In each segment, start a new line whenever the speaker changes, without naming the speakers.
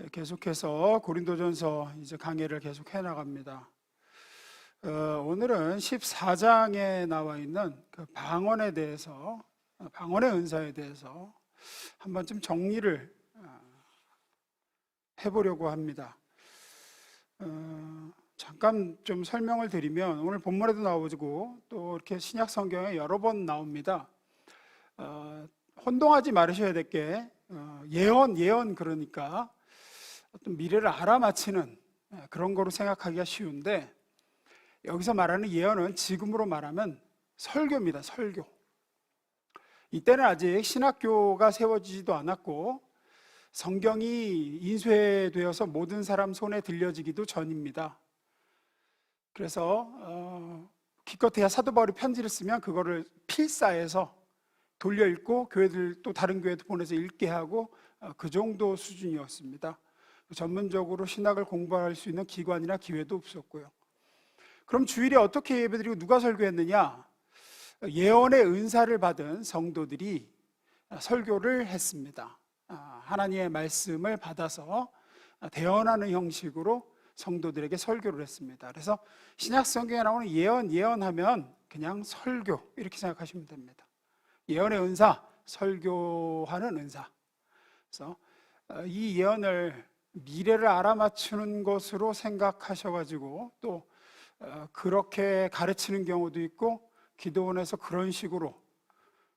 계속해서 고린도전서 이제 강의를 계속 해나갑니다. 오늘은 14장에 나와 있는 그 방언에 대해서, 방언의 은사에 대해서 한 번쯤 정리를 해보려고 합니다. 잠깐 좀 설명을 드리면, 오늘 본문에도 나오고 또 이렇게 신약 성경에 여러 번 나옵니다. 혼동하지 말으셔야 될 게, 예언 그러니까 어떤 미래를 알아맞히는 그런 거로 생각하기가 쉬운데, 여기서 말하는 예언은 지금으로 말하면 설교입니다. 설교. 이때는 아직 신학교가 세워지지도 않았고 성경이 인쇄되어서 모든 사람 손에 들려지기도 전입니다. 그래서 기껏해야 사도 바울이 편지를 쓰면 그거를 필사해서 돌려 읽고 교회들, 또 다른 교회도 보내서 읽게 하고 그 정도 수준이었습니다. 전문적으로 신학을 공부할 수 있는 기관이나 기회도 없었고요. 그럼 주일에 어떻게 예배드리고 누가 설교했느냐? 예언의 은사를 받은 성도들이 설교를 했습니다. 하나님의 말씀을 받아서 대언하는 형식으로 성도들에게 설교를 했습니다. 그래서 신약 성경에 나오는 예언하면 그냥 설교 이렇게 생각하시면 됩니다. 예언의 은사, 설교하는 은사. 그래서 이 예언을 미래를 알아맞추는 것으로 생각하셔가지고 또 그렇게 가르치는 경우도 있고, 기도원에서 그런 식으로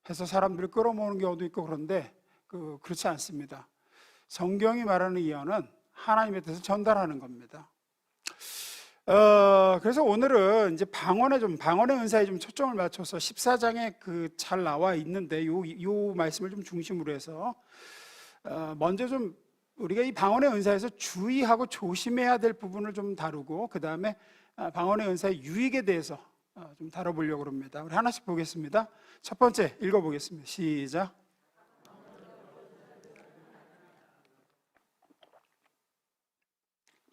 해서 사람들을 끌어모으는 경우도 있고, 그런데 그렇지 않습니다. 성경이 말하는 예언은 하나님에 대해서 전달하는 겁니다. 그래서 오늘은 이제 방언의 은사에 좀 초점을 맞춰서 14장에 잘 나와 있는데 요 말씀을 좀 중심으로 해서 먼저 좀 우리가 이 방언의 은사에서 주의하고 조심해야 될 부분을 좀 다루고, 그 다음에 방언의 은사의 유익에 대해서 좀 다뤄보려고 합니다. 우리 하나씩 보겠습니다. 첫 번째 읽어보겠습니다. 시작.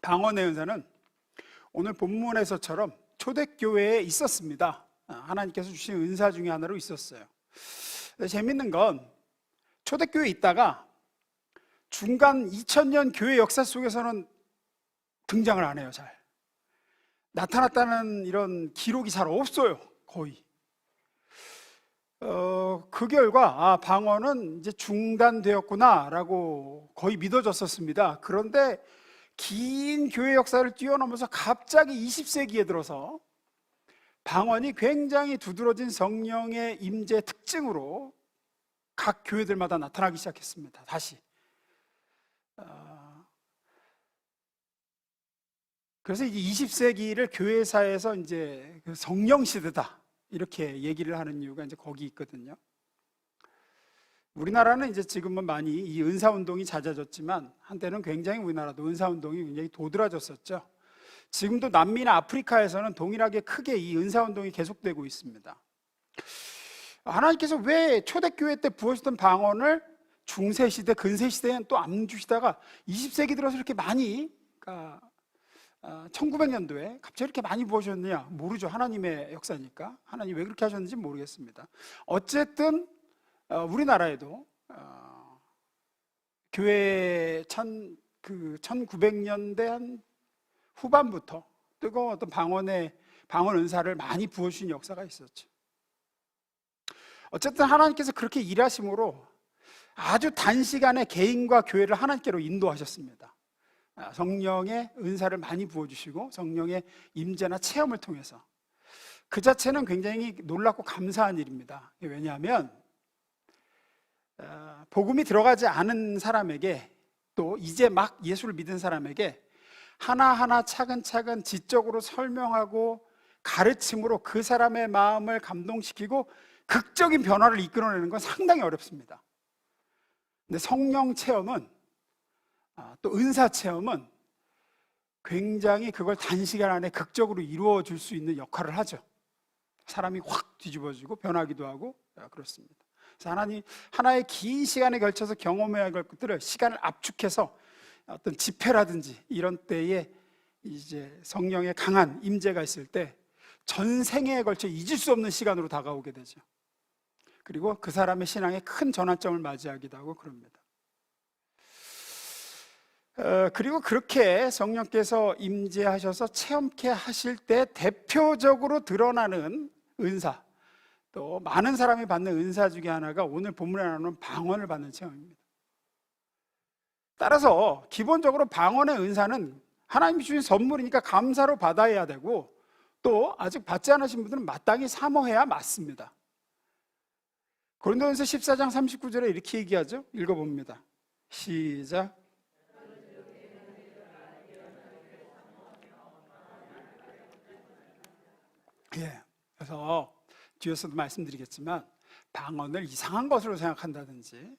방언의 은사는 오늘 본문에서처럼 초대교회에 있었습니다. 하나님께서 주신 은사 중에 하나로 있었어요. 재밌는 건 초대교회에 있다가 중간 2000년 교회 역사 속에서는 등장을 안 해요. 잘 나타났다는 이런 기록이 잘 없어요. 거의. 그 결과 방언은 이제 중단되었구나라고 거의 믿어졌었습니다. 그런데 긴 교회 역사를 뛰어넘어서 갑자기 20세기에 들어서 방언이 굉장히 두드러진 성령의 임재 특징으로 각 교회들마다 나타나기 시작했습니다. 다시. 그래서 이제 20세기를 교회사에서 이제 성령 시대다 이렇게 얘기를 하는 이유가 이제 거기 있거든요. 우리나라는 이제 지금은 많이 이 은사 운동이 잦아졌지만 한때는 굉장히 우리나라도 은사 운동이 굉장히 도드라졌었죠. 지금도 남미나 아프리카에서는 동일하게 크게 이 은사 운동이 계속되고 있습니다. 하나님께서 왜 초대교회 때 부어주던 방언을 중세시대, 근세시대에는 또 안 주시다가 20세기 들어서 이렇게 많이, 1900년도에 갑자기 이렇게 많이 부어주셨느냐? 모르죠. 하나님의 역사니까. 하나님 왜 그렇게 하셨는지 모르겠습니다. 어쨌든 우리나라에도 교회 1900년대 한 후반부터 뜨거운 어떤 방언 은사를 많이 부어주신 역사가 있었죠. 어쨌든 하나님께서 그렇게 일하심으로 아주 단시간에 개인과 교회를 하나님께로 인도하셨습니다. 성령의 은사를 많이 부어주시고 성령의 임재나 체험을 통해서 그 자체는 굉장히 놀랍고 감사한 일입니다. 왜냐하면 복음이 들어가지 않은 사람에게, 또 이제 막 예수를 믿은 사람에게 하나하나 차근차근 지적으로 설명하고 가르침으로 그 사람의 마음을 감동시키고 극적인 변화를 이끌어내는 건 상당히 어렵습니다. 근데 성령 체험은, 또 은사 체험은 굉장히 그걸 단시간 안에 극적으로 이루어 줄 수 있는 역할을 하죠. 사람이 확 뒤집어지고 변하기도 하고 그렇습니다. 그래서 하나의 긴 시간에 걸쳐서 경험해야 할 것들을 시간을 압축해서 어떤 집회라든지 이런 때에 이제 성령의 강한 임재가 있을 때 전생에 걸쳐 잊을 수 없는 시간으로 다가오게 되죠. 그리고 그 사람의 신앙에 큰 전환점을 맞이하기도 하고 그럽니다. 그리고 그렇게 성령께서 임재하셔서 체험케 하실 때 대표적으로 드러나는 은사, 또 많은 사람이 받는 은사 중에 하나가 오늘 본문에 나오는 방언을 받는 체험입니다. 따라서 기본적으로 방언의 은사는 하나님이 주신 선물이니까 감사로 받아야 되고, 또 아직 받지 않으신 분들은 마땅히 사모해야 맞습니다. 고린도전서 14장 39절에 이렇게 얘기하죠. 읽어봅니다. 시작. 그래서 뒤에서도 말씀드리겠지만 방언을 이상한 것으로 생각한다든지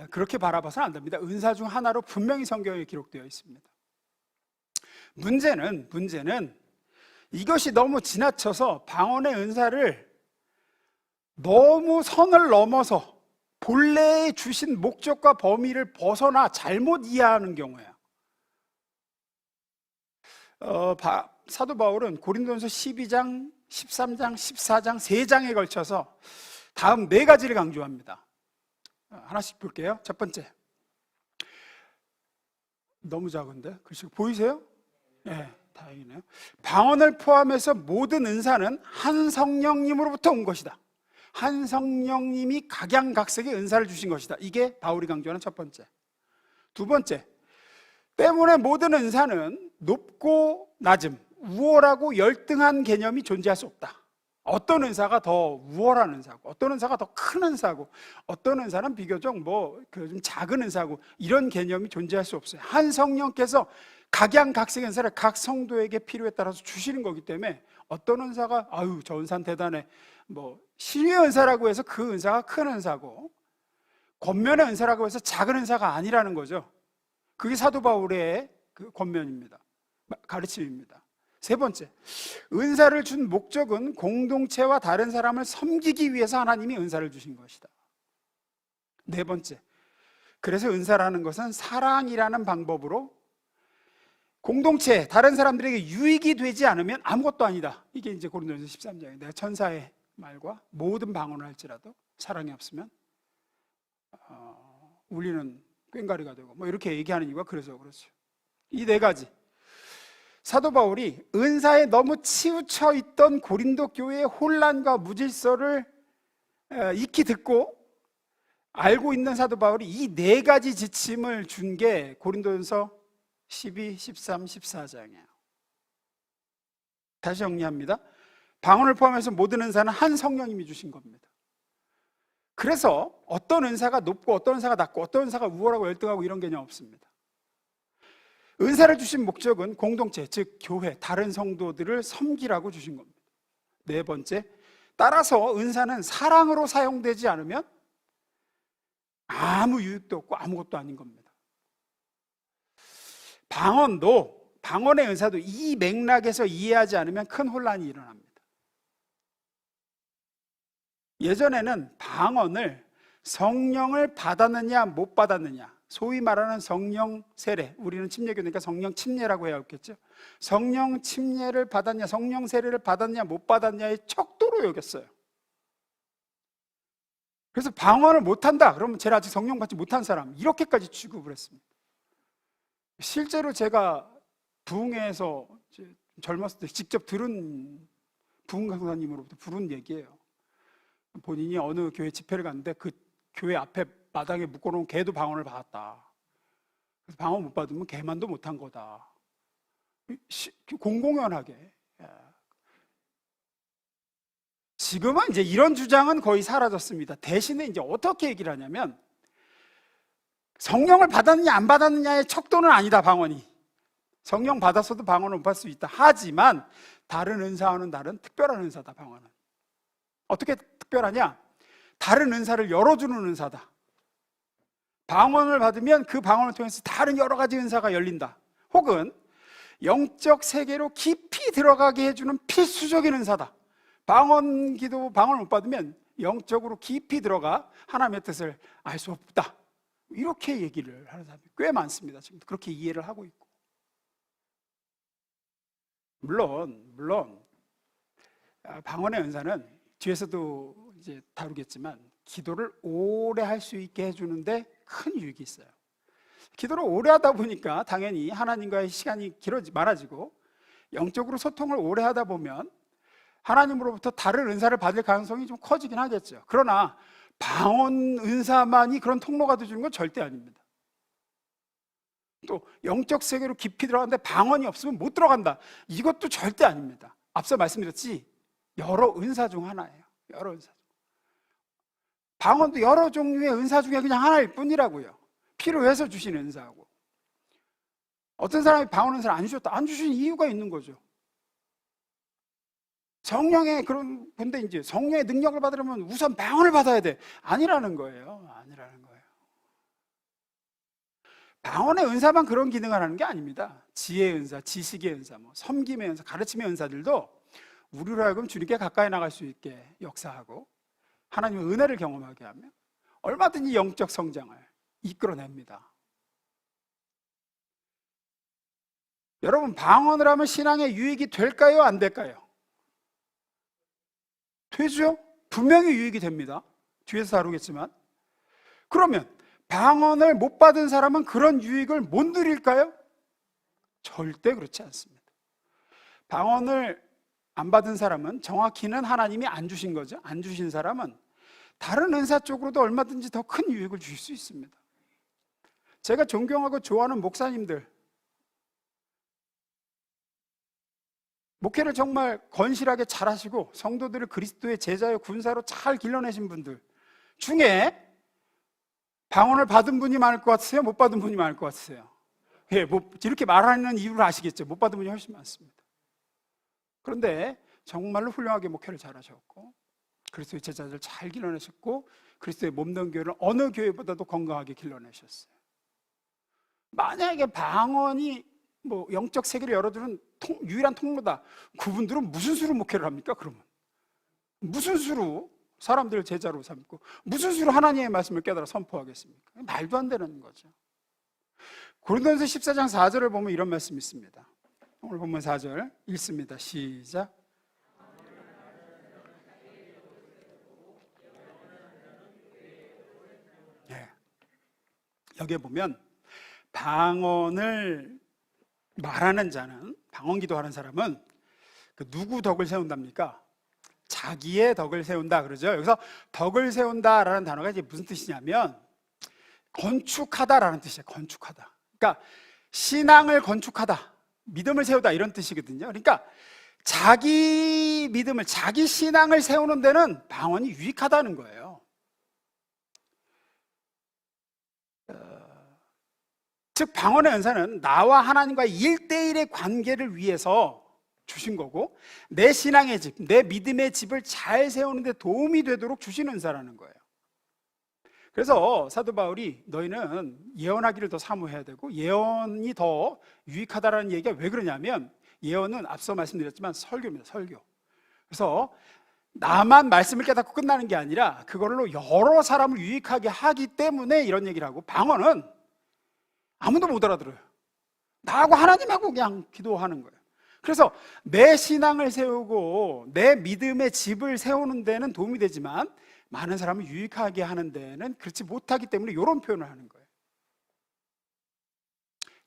그렇게 바라봐서는 안 됩니다. 은사 중 하나로 분명히 성경에 기록되어 있습니다. 문제는 이것이 너무 지나쳐서 방언의 은사를 너무 선을 넘어서 본래에 주신 목적과 범위를 벗어나 잘못 이해하는 경우예요. 사도 바울은 고린도전서 12장, 13장, 14장 3장에 걸쳐서 다음 4가지를 강조합니다. 하나씩 볼게요. 첫 번째, 너무 작은데 글씨 보이세요? 네, 다행이네요. 방언을 포함해서 모든 은사는 한 성령님으로부터 온 것이다. 한 성령님이 각양각색의 은사를 주신 것이다. 이게 바울이 강조하는 첫 번째. 두 번째, 때문에 모든 은사는 높고 낮음, 우월하고 열등한 개념이 존재할 수 없다. 어떤 은사가 더 우월한 은사고, 어떤 은사가 더 큰 은사고, 어떤 은사는 비교적 좀 작은 은사고, 이런 개념이 존재할 수 없어요. 한 성령께서 각양각색의 은사를 각 성도에게 필요에 따라서 주시는 거기 때문에 어떤 은사가 저 은사는 대단해, 신유의 은사라고 해서 그 은사가 큰 은사고, 권면의 은사라고 해서 작은 은사가 아니라는 거죠. 그게 사도 바울의 그 권면입니다. 가르침입니다. 세 번째, 은사를 준 목적은 공동체와 다른 사람을 섬기기 위해서 하나님이 은사를 주신 것이다. 네 번째, 그래서 은사라는 것은 사랑이라는 방법으로 공동체, 다른 사람들에게 유익이 되지 않으면 아무것도 아니다. 이게 이제 고린도전서 13장에 내가 천사의 말과 모든 방언을 할지라도 사랑이 없으면 울리는 꽹과리가 되고 이렇게 얘기하는 이유가 그래서 그렇죠. 이 4가지, 사도 바울이 은사에 너무 치우쳐 있던 고린도 교회의 혼란과 무질서를 익히 듣고 알고 있는 사도 바울이 이 4가지 지침을 준 게 고린도전서 12, 13, 14장이에요. 다시 정리합니다. 방언을 포함해서 모든 은사는 한 성령님이 주신 겁니다. 그래서 어떤 은사가 높고 어떤 은사가 낮고 어떤 은사가 우월하고 열등하고 이런 개념 없습니다. 은사를 주신 목적은 공동체, 즉 교회, 다른 성도들을 섬기라고 주신 겁니다. 네 번째, 따라서 은사는 사랑으로 사용되지 않으면 아무 유익도 없고 아무것도 아닌 겁니다. 방언의 은사도 이 맥락에서 이해하지 않으면 큰 혼란이 일어납니다. 예전에는 방언을 성령을 받았느냐 못 받았느냐, 소위 말하는 성령 세례, 우리는 침례교니까 성령 침례라고 해야 했겠죠. 성령 침례를 받았냐, 성령 세례를 받았냐 못 받았냐의 척도로 여겼어요. 그래서 방언을 못한다 그러면 쟤는 아직 성령 받지 못한 사람, 이렇게까지 취급을 했습니다. 실제로 제가 부흥회에서 젊었을 때 직접 들은 부흥 강사님으로부터 부른 얘기예요. 본인이 어느 교회 집회를 갔는데 그 교회 앞에 마당에 묶어놓은 개도 방언을 받았다. 그래서 방언 못 받으면 개만도 못한 거다. 공공연하게. 지금은 이제 이런 주장은 거의 사라졌습니다. 대신에 이제 어떻게 얘기를 하냐면, 성령을 받았느냐 안 받았느냐의 척도는 아니다, 방언이. 성령 받았어도 방언을 못 받을 수 있다. 하지만 다른 은사와는 다른 특별한 은사다, 방언은. 어떻게 특별하냐? 다른 은사를 열어주는 은사다. 방언을 받으면 그 방언을 통해서 다른 여러 가지 은사가 열린다. 혹은 영적 세계로 깊이 들어가게 해주는 필수적인 은사다. 방언을 못 받으면 영적으로 깊이 들어가 하나님의 뜻을 알 수 없다. 이렇게 얘기를 하는 사람이 꽤 많습니다. 지금 그렇게 이해를 하고 있고. 물론 방언의 은사는 뒤에서도 이제 다루겠지만 기도를 오래 할 수 있게 해주는데 큰 유익이 있어요. 기도를 오래 하다 보니까 당연히 하나님과의 시간이 많아지고 영적으로 소통을 오래 하다 보면 하나님으로부터 다른 은사를 받을 가능성이 좀 커지긴 하겠죠. 그러나 방언 은사만이 그런 통로가 되어주는 건 절대 아닙니다. 또 영적 세계로 깊이 들어가는데 방언이 없으면 못 들어간다, 이것도 절대 아닙니다. 앞서 말씀드렸지, 여러 은사 중 하나예요. 여러 은사. 방언도 여러 종류의 은사 중에 그냥 하나일 뿐이라고요. 필요해서 주신 은사하고. 어떤 사람이 방언 은사를 안 주셨다, 안 주신 이유가 있는 거죠. 성령의 근데 이제 성령의 능력을 받으려면 우선 방언을 받아야 돼, 아니라는 거예요. 아니라는 거예요. 방언의 은사만 그런 기능을 하는 게 아닙니다. 지혜의 은사, 지식의 은사, 섬김의 은사, 가르침의 은사들도 우리로 하여금 주님께 가까이 나갈 수 있게 역사하고 하나님의 은혜를 경험하게 하며 얼마든지 영적 성장을 이끌어냅니다. 여러분, 방언을 하면 신앙에 유익이 될까요? 안 될까요? 되죠? 분명히 유익이 됩니다. 뒤에서 다루겠지만. 그러면 방언을 못 받은 사람은 그런 유익을 못 누릴까요? 절대 그렇지 않습니다. 방언을 안 받은 사람은 정확히는 하나님이 안 주신 거죠. 안 주신 사람은 다른 은사 쪽으로도 얼마든지 더 큰 유익을 주실 수 있습니다. 제가 존경하고 좋아하는 목사님들, 목회를 정말 건실하게 잘하시고 성도들을 그리스도의 제자요 군사로 잘 길러내신 분들 중에 방언을 받은 분이 많을 것 같으세요? 못 받은 분이 많을 것 같으세요? 예, 이렇게 말하는 이유를 아시겠죠? 못 받은 분이 훨씬 많습니다. 그런데 정말로 훌륭하게 목회를 잘하셨고 그리스도의 제자들 잘 길러내셨고 그리스도의 몸된 교회를 어느 교회보다도 건강하게 길러내셨어요. 만약에 방언이 영적 세계를 열어주는 유일한 통로다, 그분들은 무슨 수로 목회를 합니까? 그러면 무슨 수로 사람들을 제자로 삼고 무슨 수로 하나님의 말씀을 깨달아 선포하겠습니까? 말도 안 되는 거죠. 고린도전서 14장 4절을 보면 이런 말씀이 있습니다. 오늘 본문 4절 읽습니다. 시작. 네. 여기에 보면 방언을 말하는 자는, 방언 기도하는 사람은 누구 덕을 세운답니까? 자기의 덕을 세운다 그러죠. 여기서 덕을 세운다라는 단어가 이제 무슨 뜻이냐면 건축하다라는 뜻이에요. 건축하다. 그러니까 신앙을 건축하다, 믿음을 세우다, 이런 뜻이거든요. 그러니까 자기 믿음을, 자기 신앙을 세우는 데는 방언이 유익하다는 거예요. 즉 방언의 은사는 나와 하나님과의 1대1의 관계를 위해서 주신 거고 내 신앙의 집, 내 믿음의 집을 잘 세우는 데 도움이 되도록 주신 은사라는 거예요. 그래서 사도 바울이 너희는 예언하기를 더 사모해야 되고 예언이 더 유익하다라는 얘기가 왜 그러냐면, 예언은 앞서 말씀드렸지만 설교입니다. 설교. 그래서 나만 말씀을 깨닫고 끝나는 게 아니라 그걸로 여러 사람을 유익하게 하기 때문에 이런 얘기를 하고, 방언은 아무도 못 알아들어요. 나하고 하나님하고 그냥 기도하는 거예요. 그래서 내 신앙을 세우고 내 믿음의 집을 세우는 데는 도움이 되지만 많은 사람을 유익하게 하는 데는 그렇지 못하기 때문에 이런 표현을 하는 거예요.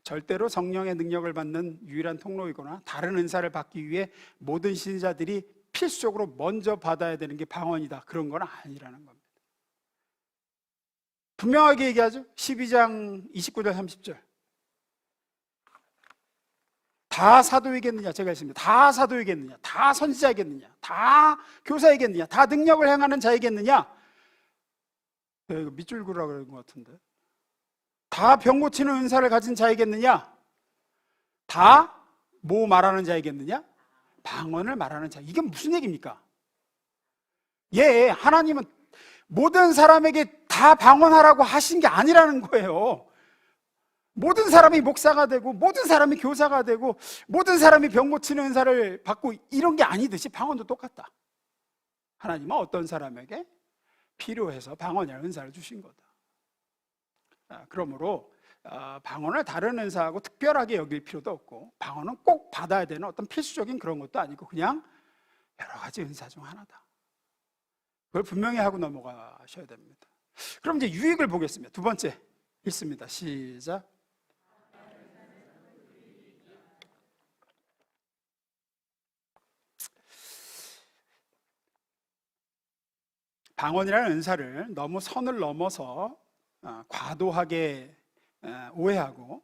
절대로 성령의 능력을 받는 유일한 통로이거나 다른 은사를 받기 위해 모든 신자들이 필수적으로 먼저 받아야 되는 게 방언이다, 그런 건 아니라는 겁니다. 분명하게 얘기하죠. 12장 29절 30절. 다 사도이겠느냐? 제가 했습니다. 다 사도이겠느냐? 다 선지자이겠느냐? 다 교사이겠느냐? 다 능력을 행하는 자이겠느냐? 이거 밑줄 그으라고 그런 것 같은데. 다 병 고치는 은사를 가진 자이겠느냐? 다 뭐 말하는 자이겠느냐? 방언을 말하는 자. 이게 무슨 얘기입니까? 예, 하나님은 모든 사람에게 다 방언하라고 하신 게 아니라는 거예요. 모든 사람이 목사가 되고 모든 사람이 교사가 되고 모든 사람이 병 고치는 은사를 받고 이런 게 아니듯이 방언도 똑같다. 하나님은 어떤 사람에게 필요해서 방언이라는 은사를 주신 거다. 그러므로 방언을 다른 은사하고 특별하게 여길 필요도 없고, 방언은 꼭 받아야 되는 어떤 필수적인 그런 것도 아니고 그냥 여러 가지 은사 중 하나다. 그걸 분명히 하고 넘어가셔야 됩니다. 그럼 이제 유익을 보겠습니다. 두 번째, 읽습니다. 시작. 방언이라는 은사를 너무 선을 넘어서 과도하게 오해하고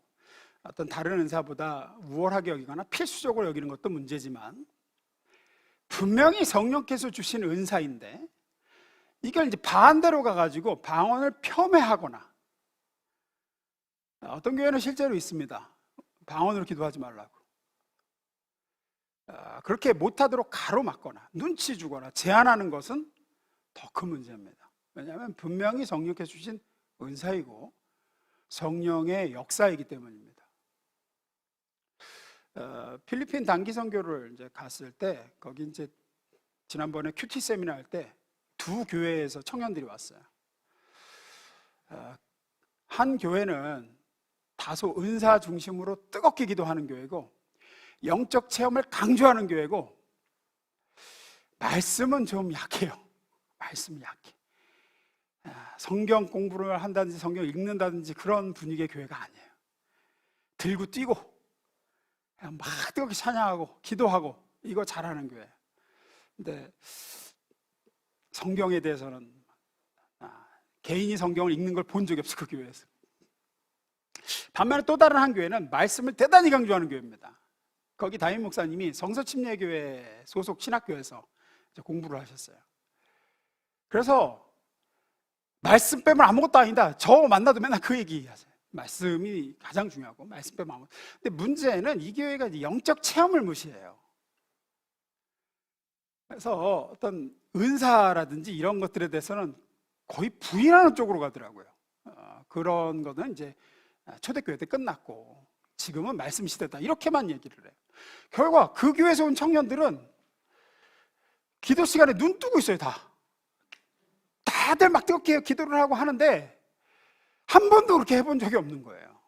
어떤 다른 은사보다 우월하게 여기거나 필수적으로 여기는 것도 문제지만, 분명히 성령께서 주신 은사인데 이걸 이제 반대로 가가지고 방언을 폄훼하거나, 어떤 교회는 실제로 있습니다. 방언으로 기도하지 말라고. 그렇게 못하도록 가로막거나 눈치 주거나 제한하는 것은 더 큰 문제입니다. 왜냐하면 분명히 성령께서 주신 은사이고 성령의 역사이기 때문입니다. 필리핀 단기 선교를 이제 갔을 때, 거기 이제 지난번에 큐티 세미나 할 때 두 교회에서 청년들이 왔어요. 한 교회는 다소 은사 중심으로 뜨겁게 기도하는 교회고, 영적 체험을 강조하는 교회고, 말씀은 좀 약해요. 말씀이 약해. 성경 공부를 한다든지 성경 읽는다든지 그런 분위기의 교회가 아니에요. 들고 뛰고 그냥 막 뜨겁게 찬양하고 기도하고 이거 잘하는 교회. 근데 성경에 대해서는 개인이 성경을 읽는 걸 본 적이 없어, 그 교회에서. 반면에 또 다른 한 교회는 말씀을 대단히 강조하는 교회입니다. 거기 담임 목사님이 성서침례교회 소속 신학교에서 공부를 하셨어요. 그래서 말씀 빼면 아무것도 아니다. 저 만나도 맨날 그 얘기 하세요. 말씀이 가장 중요하고 말씀 빼면 아무것도. 근데 문제는 이 교회가 이제 영적 체험을 무시해요. 그래서 어떤 은사라든지 이런 것들에 대해서는 거의 부인하는 쪽으로 가더라고요. 그런 거는 이제 초대교회 때 끝났고 지금은 말씀 시대다, 이렇게만 얘기를 해요. 결과 그 교회에서 온 청년들은 기도 시간에 눈 뜨고 있어요. 다들 막 뜨겁게 기도를 하고 하는데 한 번도 그렇게 해본 적이 없는 거예요.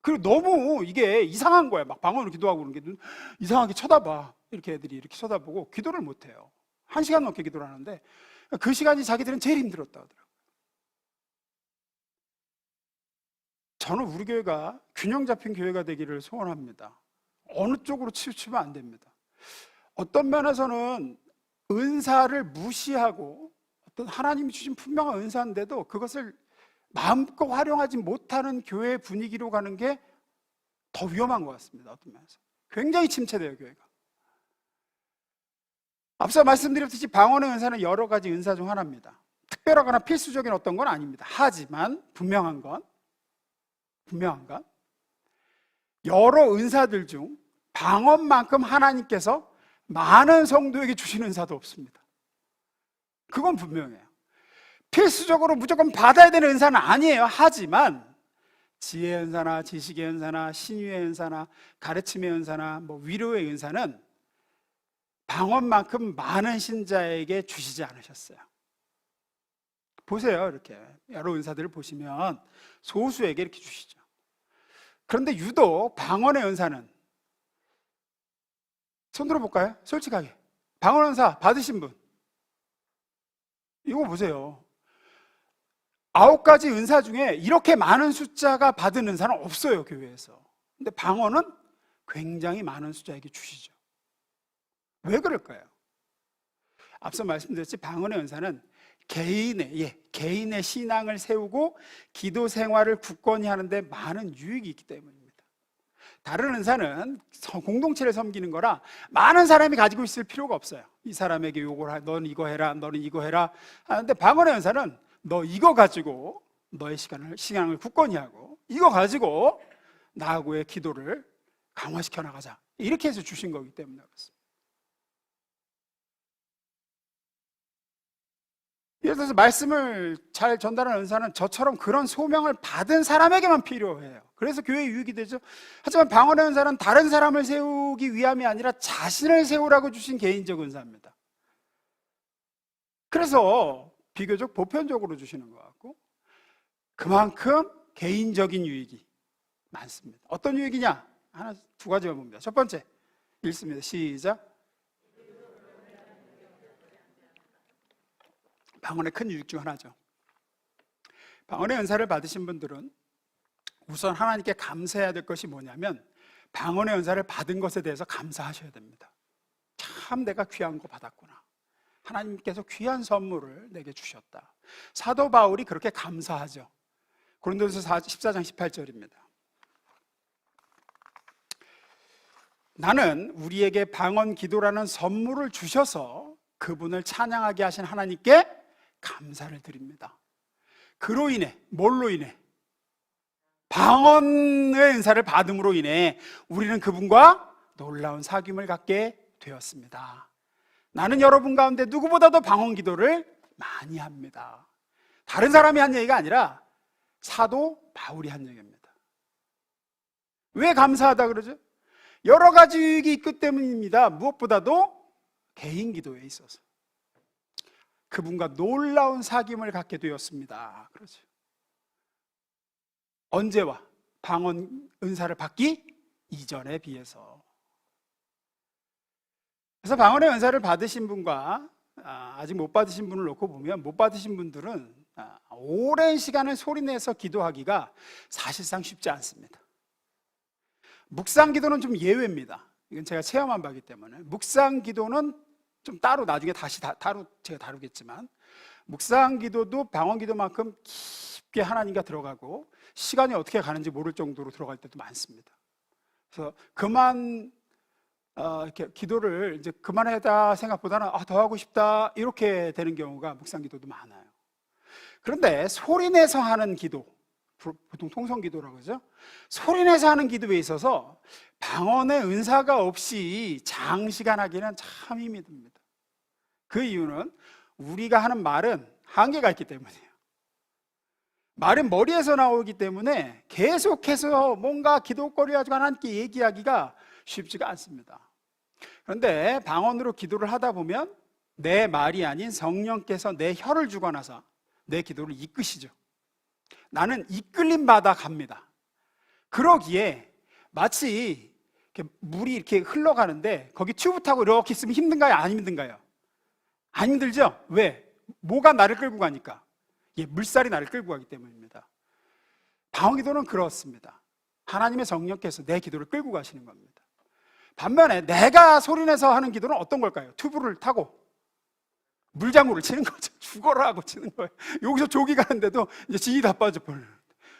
그리고 너무 이게 이상한 거예요. 막 방언으로 기도하고 그런 게 이상하게 쳐다봐. 이렇게 애들이 이렇게 쳐다보고 기도를 못 해요. 1시간 넘게 기도를 하는데 그 시간이 자기들은 제일 힘들었다 하더라고요. 저는 우리 교회가 균형 잡힌 교회가 되기를 소원합니다. 어느 쪽으로 치우치면 안 됩니다. 어떤 면에서는 은사를 무시하고 어떤 하나님이 주신 분명한 은사인데도 그것을 마음껏 활용하지 못하는 교회 분위기로 가는 게 더 위험한 것 같습니다. 어떤 면에서 굉장히 침체돼요, 교회가. 앞서 말씀드렸듯이 방언의 은사는 여러 가지 은사 중 하나입니다. 특별하거나 필수적인 어떤 건 아닙니다. 하지만 분명한 건 여러 은사들 중 방언만큼 하나님께서 많은 성도에게 주시는 은사도 없습니다. 그건 분명해요. 필수적으로 무조건 받아야 되는 은사는 아니에요. 하지만 지혜의 은사나 지식의 은사나 신유의 은사나 가르침의 은사나 위로의 은사는 방언만큼 많은 신자에게 주시지 않으셨어요. 보세요. 이렇게 여러 은사들을 보시면 소수에게 이렇게 주시죠. 그런데 유독 방언의 은사는, 손 들어볼까요? 솔직하게. 방언 은사 받으신 분 이거 보세요. 9가지 은사 중에 이렇게 많은 숫자가 받은 은사는 없어요, 교회에서. 근데 방언은 굉장히 많은 숫자에게 주시죠. 왜 그럴까요? 앞서 말씀드렸지, 방언의 은사는 개인의 신앙을 세우고 기도 생활을 굳건히 하는데 많은 유익이 있기 때문입니다. 다른 은사는 공동체를 섬기는 거라 많은 사람이 가지고 있을 필요가 없어요. 이 사람에게 넌 이거 해라, 너는 이거 해라 하는데, 방언의 은사는 너 이거 가지고 너의 신앙을 굳건히 하고 이거 가지고 나하고의 기도를 강화시켜 나가자, 이렇게 해서 주신 거기 때문에 그렇습니다. 예를 들어서 말씀을 잘 전달하는 은사는 저처럼 그런 소명을 받은 사람에게만 필요해요. 그래서 교회에 유익이 되죠. 하지만 방언의 은사는 다른 사람을 세우기 위함이 아니라 자신을 세우라고 주신 개인적 은사입니다. 그래서 비교적 보편적으로 주시는 것 같고 그만큼 개인적인 유익이 많습니다. 어떤 유익이냐? 두 가지만 봅니다. 첫 번째, 읽습니다. 시작. 방언의 큰 유익 중 하나죠. 방언의 은사를 받으신 분들은 우선 하나님께 감사해야 될 것이 뭐냐면 방언의 은사를 받은 것에 대해서 감사하셔야 됩니다. 참 내가 귀한 거 받았구나. 하나님께서 귀한 선물을 내게 주셨다. 사도 바울이 그렇게 감사하죠. 고린도전서 14장 18절입니다. 나는 우리에게 방언 기도라는 선물을 주셔서 그분을 찬양하게 하신 하나님께 감사를 드립니다. 그로 인해, 뭘로 인해? 방언의 은사를 받음으로 인해 우리는 그분과 놀라운 사귐을 갖게 되었습니다. 나는 여러분 가운데 누구보다도 방언 기도를 많이 합니다. 다른 사람이 한 얘기가 아니라 사도 바울이 한 얘기입니다. 왜 감사하다 그러죠? 여러 가지 유익이 있기 때문입니다. 무엇보다도 개인 기도에 있어서 그분과 놀라운 사귐을 갖게 되었습니다. 그렇죠. 언제와? 방언 은사를 받기 이전에 비해서. 그래서 방언의 은사를 받으신 분과 아직 못 받으신 분을 놓고 보면, 못 받으신 분들은 오랜 시간을 소리내서 기도하기가 사실상 쉽지 않습니다. 묵상 기도는 좀 예외입니다. 이건 제가 체험한 바기 때문에. 묵상 기도는 좀 따로 나중에 다시 제가 다루겠지만, 묵상 기도도 방언 기도만큼 깊게 하나님과 들어가고 시간이 어떻게 가는지 모를 정도로 들어갈 때도 많습니다. 그래서 이렇게 기도를 이제 그만하다 생각보다는 더 하고 싶다 이렇게 되는 경우가 묵상 기도도 많아요. 그런데 소리내서 하는 기도, 보통 통성 기도라고 그러죠. 소리내서 하는 기도에 있어서 방언의 은사가 없이 장시간 하기는 참 힘이 듭니다. 그 이유는 우리가 하는 말은 한계가 있기 때문이에요. 말은 머리에서 나오기 때문에 계속해서 뭔가 기도거리 가지고 하나님께 얘기하기가 쉽지가 않습니다. 그런데 방언으로 기도를 하다 보면 내 말이 아닌 성령께서 내 혀를 주관하사 내 기도를 이끄시죠. 나는 이끌림 받아 갑니다. 그러기에 마치 이렇게 물이 이렇게 흘러가는데 거기 튜브 타고 이렇게 있으면 힘든가요? 안 힘든가요? 안 힘들죠? 왜? 뭐가 나를 끌고 가니까? 물살이 나를 끌고 가기 때문입니다. 방언 기도는 그렇습니다. 하나님의 성령께서 내 기도를 끌고 가시는 겁니다. 반면에 내가 소리내서 하는 기도는 어떤 걸까요? 튜브를 타고 물장구를 치는 거죠. 죽어라 하고 치는 거예요. 여기서 조기 가는데도 이제 진이 다 빠져버려요.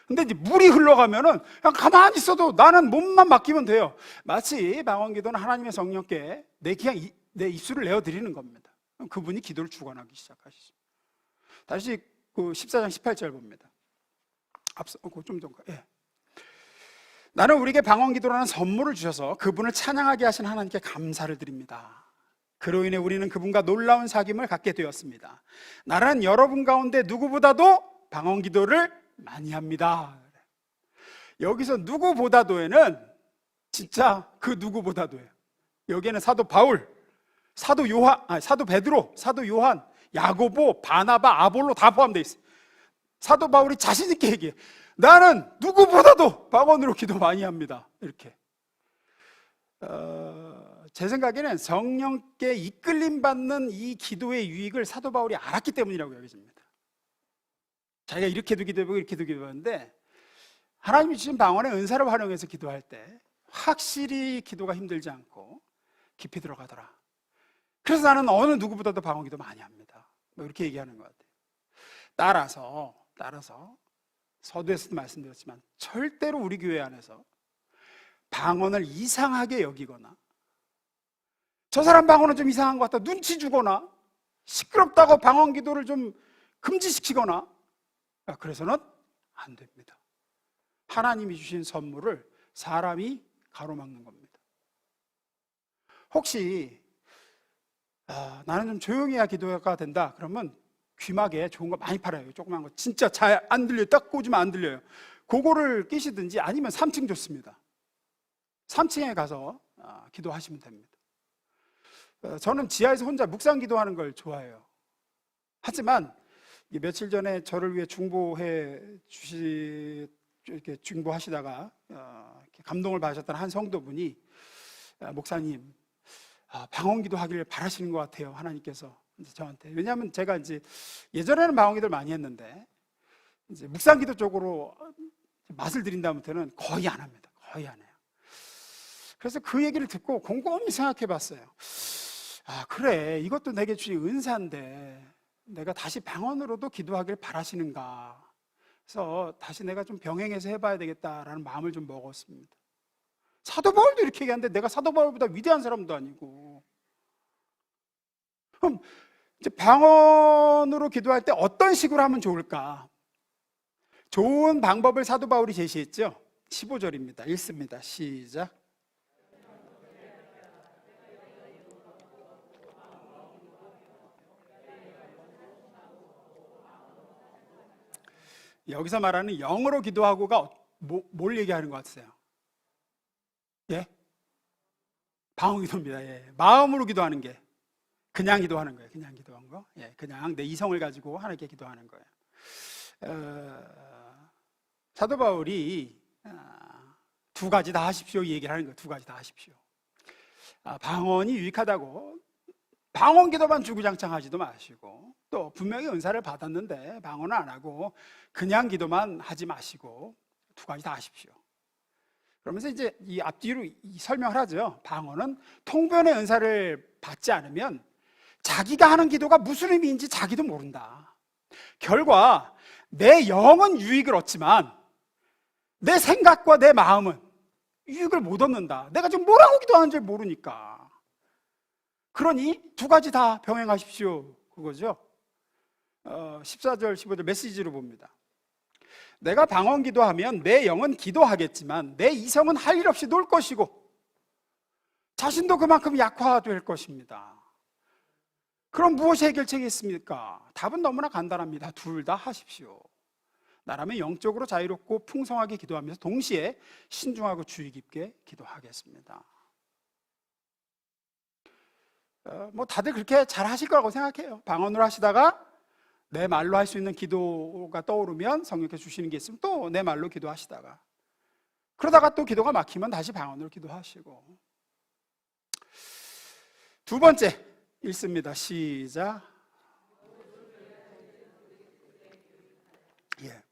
근데 이제 물이 흘러가면은 그냥 가만히 있어도 나는 몸만 맡기면 돼요. 마치 방언 기도는 하나님의 성령께 내 입술을 내어드리는 겁니다. 그분이 기도를 주관하기 시작하시죠. 다시 그 14장 18절 봅니다. 앞서 좀 전가. 나는 우리에게 방언 기도라는 선물을 주셔서 그분을 찬양하게 하신 하나님께 감사를 드립니다. 그로 인해 우리는 그분과 놀라운 사귐을 갖게 되었습니다. 나는 여러분 가운데 누구보다도 방언 기도를 많이 합니다. 여기서 누구보다도에는 진짜 그 누구보다도예요. 여기에는 사도 바울, 사도 베드로, 사도 요한, 야고보, 바나바, 아볼로 다 포함되어 있어요. 사도 바울이 자신 있게 얘기해. 나는 누구보다도 방언으로 기도 많이 합니다. 이렇게. 제 생각에는 성령께 이끌림 받는 이 기도의 유익을 사도 바울이 알았기 때문이라고 여겨집니다. 자기가 이렇게도 기도해보고 이렇게도 기도하는데 하나님이 주신 방언의 은사를 활용해서 기도할 때 확실히 기도가 힘들지 않고 깊이 들어가더라. 그래서 나는 어느 누구보다도 방언 기도 많이 합니다. 이렇게 얘기하는 것 같아요. 따라서 서두에서도 말씀드렸지만 절대로 우리 교회 안에서 방언을 이상하게 여기거나 저 사람 방언은 좀 이상한 것 같다 눈치 주거나 시끄럽다고 방언 기도를 좀 금지시키거나 그래서는 안 됩니다. 하나님이 주신 선물을 사람이 가로막는 겁니다. 혹시 나는 좀 조용히 해야 기도가 된다 그러면 귀마개 좋은 거 많이 팔아요. 조그만 거 진짜 잘 안 들려요. 딱 꽂으면 안 들려요. 그거를 끼시든지 아니면 3층 좋습니다. 3층에 가서 기도하시면 됩니다. 저는 지하에서 혼자 묵상 기도하는 걸 좋아해요. 하지만 며칠 전에 저를 위해 이렇게 중보하시다가 감동을 받으셨던 한 성도분이 목사님 방언 기도하기를 바라시는 것 같아요. 하나님께서 저한테. 왜냐하면 제가 이제 예전에는 방언 기도를 많이 했는데 이제 묵상기도 쪽으로 맛을 들인 다음부터는 거의 안 합니다. 거의 안 해요. 그래서 그 얘기를 듣고 곰곰이 생각해 봤어요. 아, 그래, 이것도 내게 주신 은사인데 내가 다시 방언으로도 기도하길 바라시는가. 그래서 다시 내가 좀 병행해서 해봐야 되겠다라는 마음을 좀 먹었습니다. 사도 바울도 이렇게 얘기하는데 내가 사도 바울보다 위대한 사람도 아니고. 그럼 이제 방언으로 기도할 때 어떤 식으로 하면 좋을까? 좋은 방법을 사도 바울이 제시했죠. 15절입니다. 읽습니다. 시작. 여기서 말하는 영어로 기도하고가 뭘 얘기하는 것 같으세요? 예? 방언 기도입니다. 예. 마음으로 기도하는 게 그냥 기도하는 거예요. 그냥 기도한 거. 예, 그냥 내 이성을 가지고 하나님께 기도하는 거예요. 사도 바울이 두 가지 다 하십시오 이 얘기를 하는 거예요. 두 가지 다 하십시오. 방언이 유익하다고 방언 기도만 주구장창 하지도 마시고, 또 분명히 은사를 받았는데 방언은 안 하고 그냥 기도만 하지 마시고 두 가지 다 하십시오. 그러면서 이제 이 앞뒤로 설명을 하죠. 방언은 통변의 은사를 받지 않으면 자기가 하는 기도가 무슨 의미인지 자기도 모른다. 결과 내 영은 유익을 얻지만 내 생각과 내 마음은 유익을 못 얻는다. 내가 지금 뭐라고 기도하는지 모르니까. 그러니 두 가지 다 병행하십시오. 그거죠. 14절 15절 메시지로 봅니다. 내가 방언 기도하면 내 영은 기도하겠지만 내 이성은 할 일 없이 놀 것이고 자신도 그만큼 약화될 것입니다. 그럼 무엇이 해결책이 있습니까? 답은 너무나 간단합니다. 둘 다 하십시오. 나라면 영적으로 자유롭고 풍성하게 기도하면서 동시에 신중하고 주의 깊게 기도하겠습니다. 뭐 다들 그렇게 잘 하실 거라고 생각해요. 방언으로 하시다가 내 말로 할 수 있는 기도가 떠오르면 성령께서 주시는 게 있으면 또 내 말로 기도하시다가, 그러다가 또 기도가 막히면 다시 방언으로 기도하시고. 두 번째 읽습니다. 시작. 예.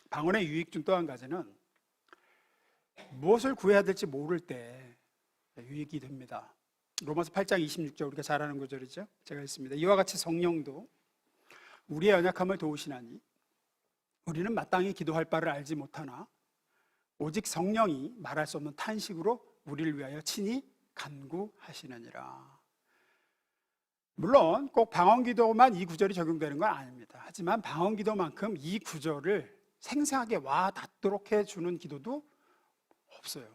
방언의 유익 중 또 한 가지는 무엇을 구해야 될지 모를 때 유익이 됩니다. 로마서 8장 26절 우리가 잘 아는 구절이죠. 제가 읽습니다. 이와 같이 성령도 우리의 연약함을 도우시나니 우리는 마땅히 기도할 바를 알지 못하나 오직 성령이 말할 수 없는 탄식으로 우리를 위하여 친히 간구하시느니라. 물론 꼭 방언 기도만 이 구절이 적용되는 건 아닙니다. 하지만 방언 기도만큼 이 구절을 생생하게 와 닿도록 해주는 기도도 없어요.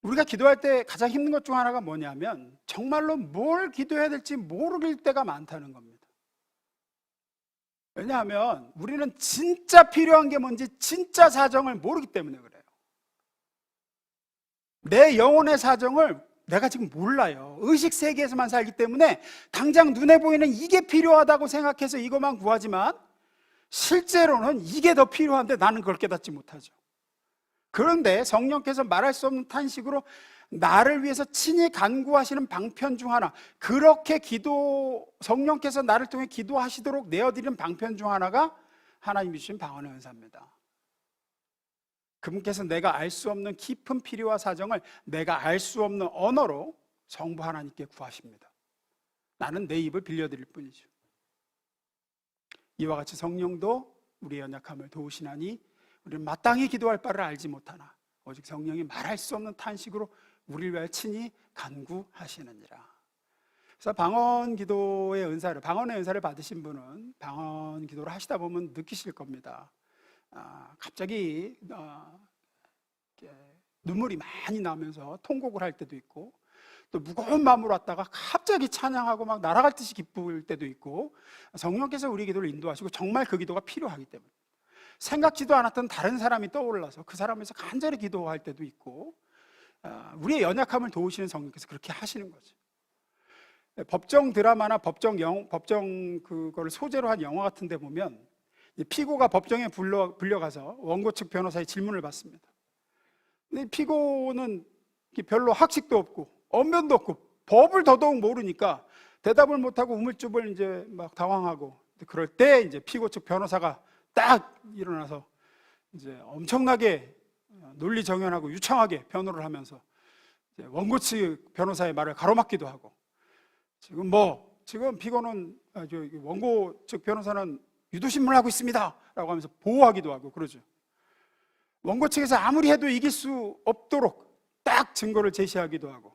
우리가 기도할 때 가장 힘든 것 중 하나가 뭐냐면 정말로 뭘 기도해야 될지 모를 때가 많다는 겁니다. 왜냐하면 우리는 진짜 필요한 게 뭔지 진짜 사정을 모르기 때문에 그래요. 내 영혼의 사정을 내가 지금 몰라요. 의식 세계에서만 살기 때문에 당장 눈에 보이는 이게 필요하다고 생각해서 이것만 구하지만 실제로는 이게 더 필요한데 나는 그걸 깨닫지 못하죠. 그런데 성령께서 말할 수 없는 탄식으로 나를 위해서 친히 간구하시는 방편 중 하나, 그렇게 성령께서 나를 통해 기도하시도록 내어드리는 방편 중 하나가 하나님이 주신 방언의 은사입니다. 그분께서 내가 알 수 없는 깊은 필요와 사정을 내가 알 수 없는 언어로 성부 하나님께 구하십니다. 나는 내 입을 빌려드릴 뿐이죠. 이와 같이 성령도 우리의 연약함을 도우시나니 우리는 마땅히 기도할 바를 알지 못하나 오직 성령이 말할 수 없는 탄식으로 우리를 위하여 친히 간구하시느니라. 그래서 방언의 은사를 받으신 분은 방언 기도를 하시다 보면 느끼실 겁니다. 갑자기 눈물이 많이 나면서 통곡을 할 때도 있고, 또 무거운 마음으로 왔다가 갑자기 찬양하고 막 날아갈 듯이 기쁠 때도 있고, 성령께서 우리 기도를 인도하시고 정말 그 기도가 필요하기 때문에 생각지도 않았던 다른 사람이 떠올라서 그 사람에서 간절히 기도할 때도 있고, 우리의 연약함을 도우시는 성령께서 그렇게 하시는 거죠. 법정 드라마나 법정 그거를 소재로 한 영화 같은 데 보면 피고가 법정에 불려가서 원고 측 변호사의 질문을 받습니다. 근데 피고는 별로 학식도 없고 언변도 없고 법을 더더욱 모르니까 대답을 못하고 우물쭈물 이제 막 당황하고 그럴 때 이제 피고 측 변호사가 딱 일어나서 이제 엄청나게 논리정연하고 유창하게 변호를 하면서 원고 측 변호사의 말을 가로막기도 하고, 지금 피고는 원고 측 변호사는 유도신문을 하고 있습니다 라고 하면서 보호하기도 하고 그러죠. 원고 측에서 아무리 해도 이길 수 없도록 딱 증거를 제시하기도 하고,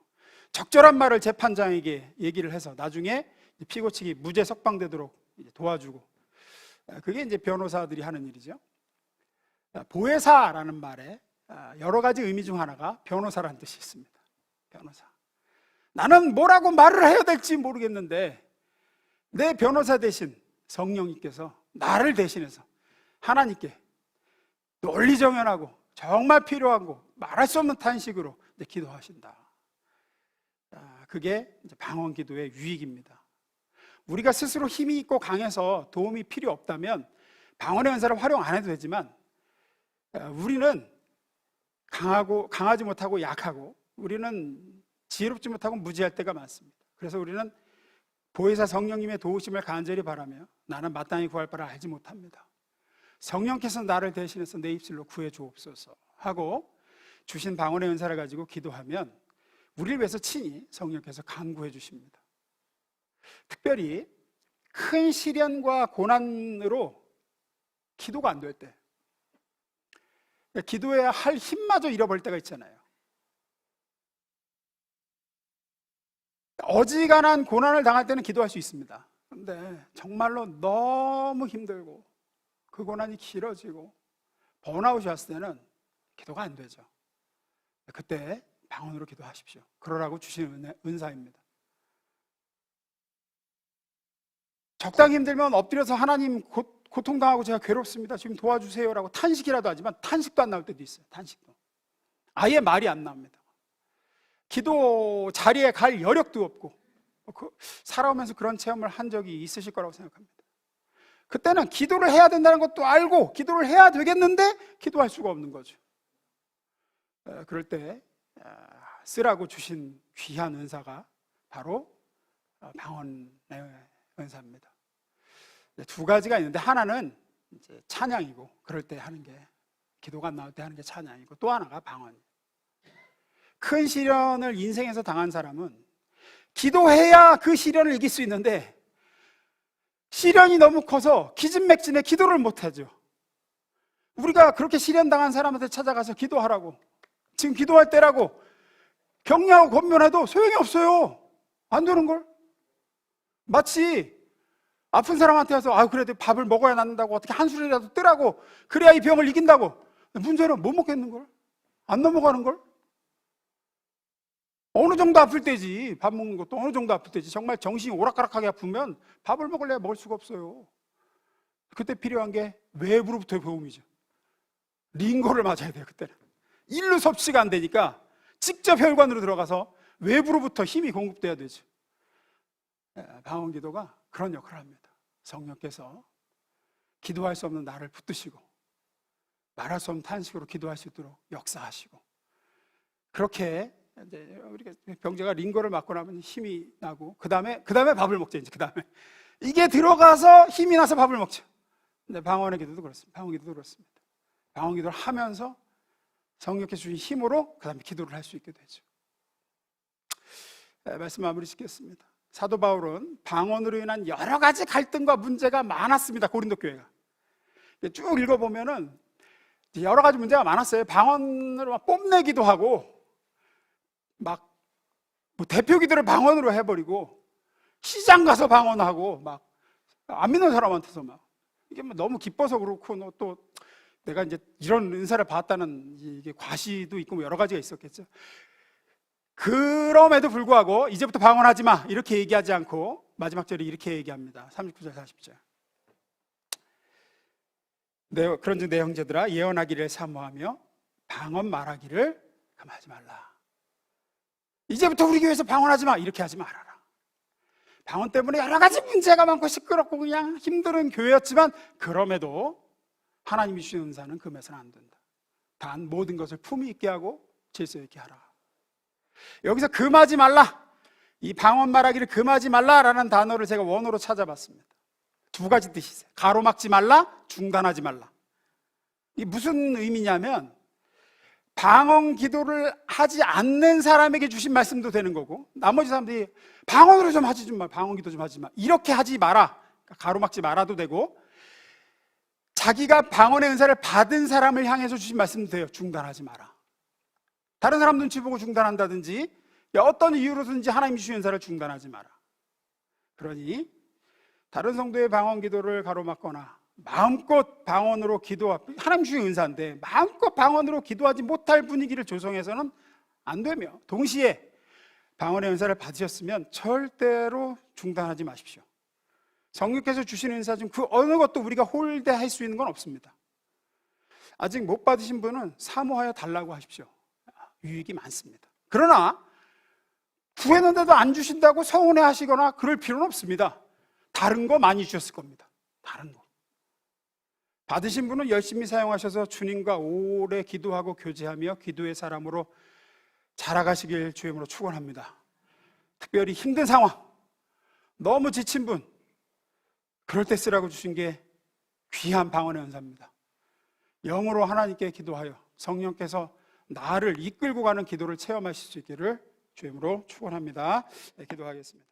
적절한 말을 재판장에게 얘기를 해서 나중에 피고 측이 무죄 석방되도록 도와주고, 그게 이제 변호사들이 하는 일이죠. 보혜사라는 말에 여러 가지 의미 중 하나가 변호사라는 뜻이 있습니다. 변호사. 나는 뭐라고 말을 해야 될지 모르겠는데 내 변호사 대신 성령님께서 나를 대신해서 하나님께 논리정연하고 정말 필요하고 말할 수 없는 탄식으로 기도하신다. 그게 이제 방언 기도의 유익입니다. 우리가 스스로 힘이 있고 강해서 도움이 필요 없다면 방언의 은사를 활용 안 해도 되지만, 우리는 강하지 못하고 약하고, 우리는 지혜롭지 못하고 무지할 때가 많습니다. 그래서 우리는 보혜사 성령님의 도우심을 간절히 바라며 나는 마땅히 구할 바를 알지 못합니다. 성령께서 나를 대신해서 내 입술로 구해 주옵소서 하고 주신 방언의 은사를 가지고 기도하면 우리를 위해서 친히 성령께서 간구해 주십니다. 특별히 큰 시련과 고난으로 기도가 안 될 때, 기도해야 할 힘마저 잃어버릴 때가 있잖아요. 어지간한 고난을 당할 때는 기도할 수 있습니다. 그런데 정말로 너무 힘들고 그 고난이 길어지고 번아웃이 왔을 때는 기도가 안 되죠. 그때 방언으로 기도하십시오. 그러라고 주신 은사입니다. 적당히 힘들면 엎드려서 하나님 고통당하고 제가 괴롭습니다, 지금 도와주세요라고 탄식이라도 하지만 탄식도 안 나올 때도 있어요. 탄식도 아예 말이 안 나옵니다. 기도 자리에 갈 여력도 없고, 살아오면서 그런 체험을 한 적이 있으실 거라고 생각합니다. 그때는 기도를 해야 된다는 것도 알고 기도를 해야 되겠는데 기도할 수가 없는 거죠. 그럴 때 쓰라고 주신 귀한 은사가 바로 방언의 은사입니다. 두 가지가 있는데, 하나는 이제 찬양이고, 그럴 때 하는 게, 기도가 안 나올 때 하는 게 찬양이고, 또 하나가 방언이에요. 큰 시련을 인생에서 당한 사람은 기도해야 그 시련을 이길 수 있는데, 시련이 너무 커서 기진맥진에 기도를 못하죠. 우리가 그렇게 시련 당한 사람한테 찾아가서 기도하라고, 지금 기도할 때라고 격려하고 권면해도 소용이 없어요. 안 되는걸. 마치 아픈 사람한테 와서 그래도 밥을 먹어야 낫는다고 어떻게 한 술이라도 뜨라고, 그래야 이 병을 이긴다고. 문제는 못 먹겠는걸. 안 넘어가는걸. 어느 정도 아플 때지, 밥 먹는 것도 어느 정도 아플 때지. 정말 정신이 오락가락하게 아프면 밥을 먹을래야 먹을 수가 없어요. 그때 필요한 게 외부로부터의 도움이죠. 링거를 맞아야 돼요. 그때는 일로 섭취가 안 되니까 직접 혈관으로 들어가서 외부로부터 힘이 공급돼야 되죠. 방언 기도가 그런 역할을 합니다. 성령께서 기도할 수 없는 나를 붙드시고 말할 수 없는 탄식으로 기도할 수 있도록 역사하시고, 그렇게 이제 우리가 병자가 링거를 맞고 나면 힘이 나고, 그 다음에 밥을 먹죠. 이제 그 다음에 이게 들어가서 힘이 나서 밥을 먹죠. 근데 방언의 기도도 그렇습니다. 방언 기도도 그렇습니다. 방언 기도를 하면서 성령께서 주신 힘으로 그 다음에 기도를 할 수 있게 되죠. 말씀 마무리 짓겠습니다. 사도 바울은 방언으로 인한 여러 가지 갈등과 문제가 많았습니다. 고린도 교회가 쭉 읽어보면은 여러 가지 문제가 많았어요. 방언으로 막 뽐내기도 하고, 막 뭐 대표 기도를 방언으로 해버리고, 시장 가서 방언하고, 막 안 믿는 사람한테서 막 이게 뭐 너무 기뻐서 그렇고, 또 내가 이제 이런 은사를 받았다는 이게 과시도 있고 뭐 여러 가지가 있었겠죠. 그럼에도 불구하고 이제부터 방언하지 마 이렇게 얘기하지 않고 마지막 절에 이렇게 얘기합니다. 39절 40절. 그런즉 내 형제들아, 예언하기를 사모하며 방언 말하기를 금하지 말라. 이제부터 우리 교회에서 방언하지 마 이렇게 하지 말아라. 방언 때문에 여러 가지 문제가 많고 시끄럽고 그냥 힘든 교회였지만, 그럼에도 하나님이 주신 은사는 금해서는 안 된다. 단 모든 것을 품위 있게 하고 질서 있게 하라. 여기서 금하지 말라, 이 방언 말하기를 금하지 말라라는 단어를 제가 원어로 찾아봤습니다. 두 가지 뜻이 있어요. 가로막지 말라, 중단하지 말라. 이게 무슨 의미냐면 방언 기도를 하지 않는 사람에게 주신 말씀도 되는 거고, 나머지 사람들이 방언으로 좀 하지 마, 방언 기도 좀 하지 마, 이렇게 하지 마라, 그러니까 가로막지 말아도 되고, 자기가 방언의 은사를 받은 사람을 향해서 주신 말씀도 돼요. 중단하지 마라. 다른 사람 눈치 보고 중단한다든지 어떤 이유로든지 하나님 주신 은사를 중단하지 마라. 그러니 다른 성도의 방언 기도를 가로막거나 마음껏 방언으로 하나님 주신 은사인데 마음껏 방언으로 기도하지 못할 분위기를 조성해서는 안 되며, 동시에 방언의 은사를 받으셨으면 절대로 중단하지 마십시오. 성령께서 주신 은사 중 그 어느 것도 우리가 홀대할 수 있는 건 없습니다. 아직 못 받으신 분은 사모하여 달라고 하십시오. 유익이 많습니다. 그러나 구했는데도 안 주신다고 서운해 하시거나 그럴 필요는 없습니다. 다른 거 많이 주셨을 겁니다. 다른 거 받으신 분은 열심히 사용하셔서 주님과 오래 기도하고 교제하며 기도의 사람으로 자라가시길 주임으로 축원합니다. 특별히 힘든 상황, 너무 지친 분, 그럴 때 쓰라고 주신 게 귀한 방언의 은사입니다. 영으로 하나님께 기도하여 성령께서 나를 이끌고 가는 기도를 체험하실 수 있기를 주임으로 축원합니다. 네, 기도하겠습니다.